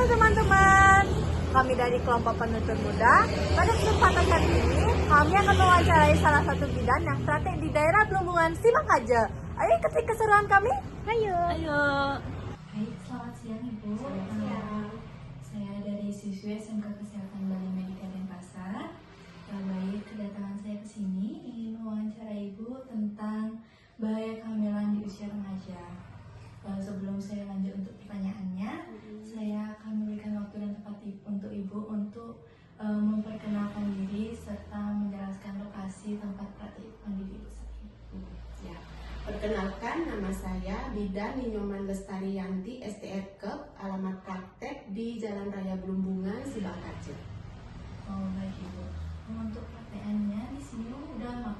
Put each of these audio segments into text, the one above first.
Hai teman-teman, kami dari kelompok penutur muda. Pada kesempatan kali ini, kami akan mewawancarai salah satu bidan yang praktek di daerah Plumbungan Simakaja. Ayo ikuti keseruan kami. Ayo. Hai, selamat siang Ibu. Saya dari siswi SMK Kesehatan Bali Medika Denpasar. Baik, kedatangan saya ke sini ingin mewawancarai Ibu tentang bahaya kehamilan di usia remaja. Sebelum saya lanjut untuk pertanyaannya, saya akan memberikan waktu dan tempat untuk Ibu untuk memperkenalkan diri serta menjelaskan lokasi tempat praktik pendidik Ibu. Ya, perkenalkan, nama saya Bidan Ninyoman Lestariyanti, STFKEP, alamat praktek di Jalan Raya Plumbungan, Simakaja. Oh, baik Ibu. Untuk praktekannya di sini udah lama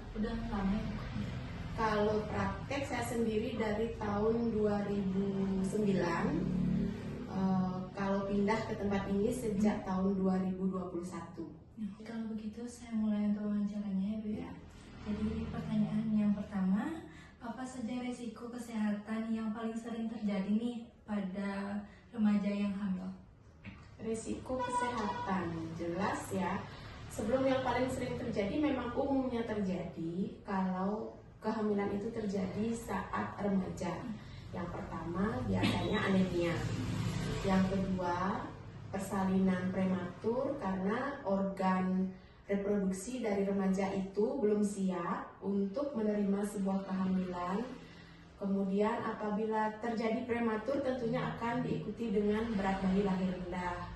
ya? Kalau praktek saya sendiri dari tahun 2009. Kalau pindah ke tempat ini sejak tahun 2021. Kalau begitu saya mulai untuk wawancaranya ya Bu ya. Jadi pertanyaan yang pertama, apa saja resiko kesehatan yang paling sering terjadi nih pada remaja yang hamil? Resiko kesehatan jelas ya. Sebelum yang paling sering terjadi, memang umumnya terjadi kalau kehamilan itu terjadi saat remaja. Yang pertama biasanya anemia. Yang kedua persalinan prematur karena organ reproduksi dari remaja itu belum siap untuk menerima sebuah kehamilan. Kemudian apabila terjadi prematur tentunya akan diikuti dengan berat bayi lahir rendah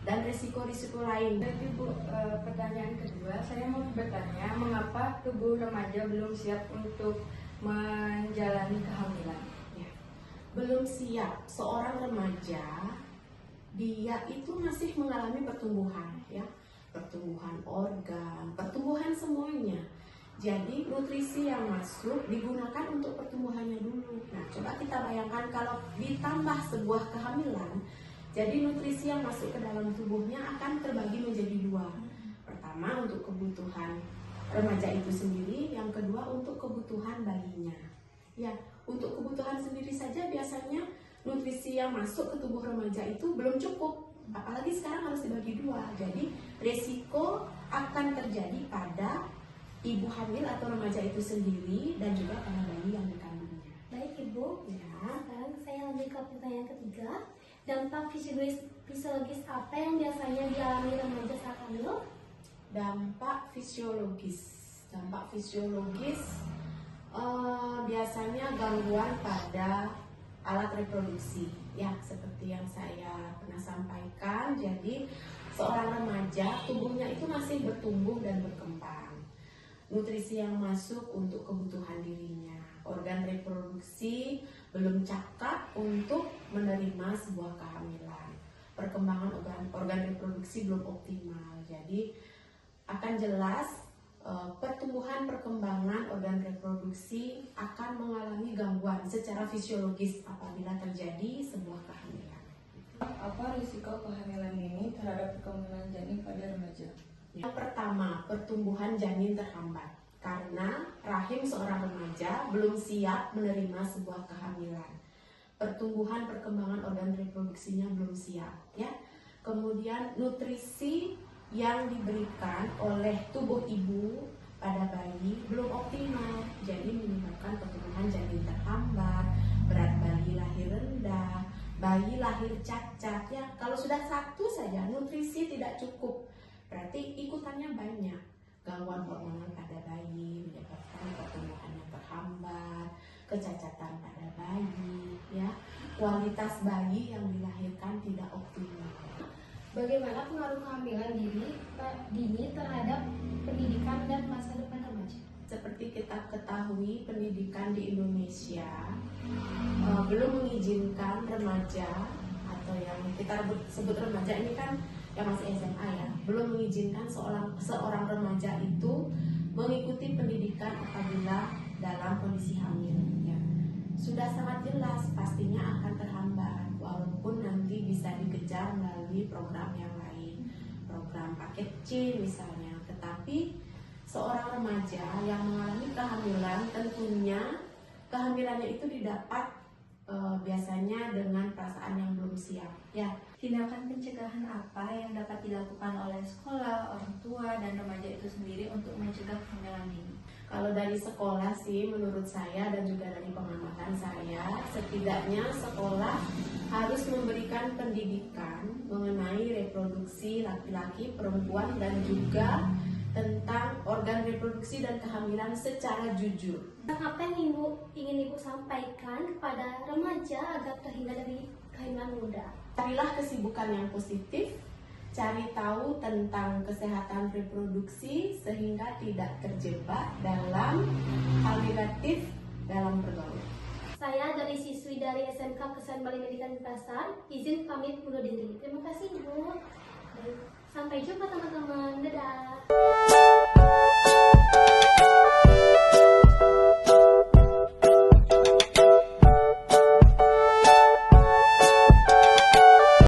dan risiko-risiko lain. Jadi Bu, pertanyaan kedua, saya mau bertanya, mengapa tubuh remaja belum siap untuk menjalani kehamilan? Ya, belum siap. Seorang remaja, dia itu masih mengalami pertumbuhan, ya, pertumbuhan organ, pertumbuhan semuanya. Jadi nutrisi yang masuk digunakan untuk pertumbuhannya dulu. Nah, coba kita bayangkan kalau ditambah sebuah kehamilan. Jadi nutrisi yang masuk ke dalam tubuhnya akan terbagi menjadi dua. Pertama untuk kebutuhan remaja itu sendiri, yang kedua untuk kebutuhan bayinya. Ya, untuk kebutuhan sendiri saja biasanya nutrisi yang masuk ke tubuh remaja itu belum cukup. Apalagi sekarang harus dibagi dua. Jadi resiko akan terjadi pada ibu hamil atau remaja itu sendiri dan juga pada bayi yang dikandungnya. Baik Ibu, Ya. sekarang saya lanjut ke pertanyaan ketiga. Dampak fisiologis apa yang biasanya dialami remaja saat hamil? Dampak fisiologis biasanya gangguan pada alat reproduksi, ya, seperti yang saya pernah sampaikan. Jadi seorang remaja tubuhnya itu masih bertumbuh dan berkembang. Nutrisi yang masuk untuk kebutuhan dirinya, organ reproduksi belum cakap untuk menerima sebuah kehamilan. Perkembangan organ reproduksi belum optimal. Jadi akan jelas pertumbuhan perkembangan organ reproduksi akan mengalami gangguan secara fisiologis apabila terjadi sebuah kehamilan. Apa risiko kehamilan ini terhadap perkembangan janin pada remaja? Yang pertama, pertumbuhan janin terhambat karena rahim seorang remaja belum siap menerima sebuah kehamilan. Pertumbuhan perkembangan organ reproduksinya belum siap, ya. Kemudian nutrisi yang diberikan oleh tubuh ibu pada bayi belum optimal, jadi menyebabkan pertumbuhan janin terhambat, berat bayi lahir rendah, bayi lahir cacat, ya. Kalau sudah satu saja nutrisi tidak cukup, berarti ikutannya banyak. Gangguan hormonal pada bayi menyebabkan pertumbuhannya terhambat, kecacatan pada bayi, ya, kualitas bayi yang dilahirkan tidak optimal. Bagaimana pengaruh kehamilan dini terhadap pendidikan dan masa depan remaja? Seperti kita ketahui, pendidikan di Indonesia belum mengizinkan remaja atau yang kita sebut remaja ini kan yang masih SMA, ya, belum mengizinkan seorang remaja itu mengikuti pendidikan apabila dalam kondisi hamil, ya. Sudah sangat jelas pastinya akan terhambat walaupun nanti bisa dikejar melalui program yang lain, program paket C misalnya. Tetapi seorang remaja yang mengalami kehamilan tentunya kehamilannya itu didapat biasanya dengan perasaan yang belum siap, ya. tindakan pencegahan apa yang dapat dilakukan oleh sekolah, orang tua, dan remaja itu sendiri untuk mencegah kehamilan dini? Kalau dari sekolah sih, menurut saya dan juga dari pengamatan saya, setidaknya sekolah harus memberikan pendidikan mengenai reproduksi laki-laki, perempuan, dan juga tentang organ reproduksi dan kehamilan secara jujur. Apa yang ingin Ibu sampaikan kepada remaja agar terhindar dari kehamilan muda? Carilah kesibukan yang positif, cari tahu tentang kesehatan reproduksi sehingga tidak terjebak dalam hal negatif dalam pergaulan. Saya dari siswi dari SMK Kesehatan Bali Medika Denpasar, izin pamit undur diri. Terima kasih Ibu. Dan sampai jumpa teman-teman. Dadah.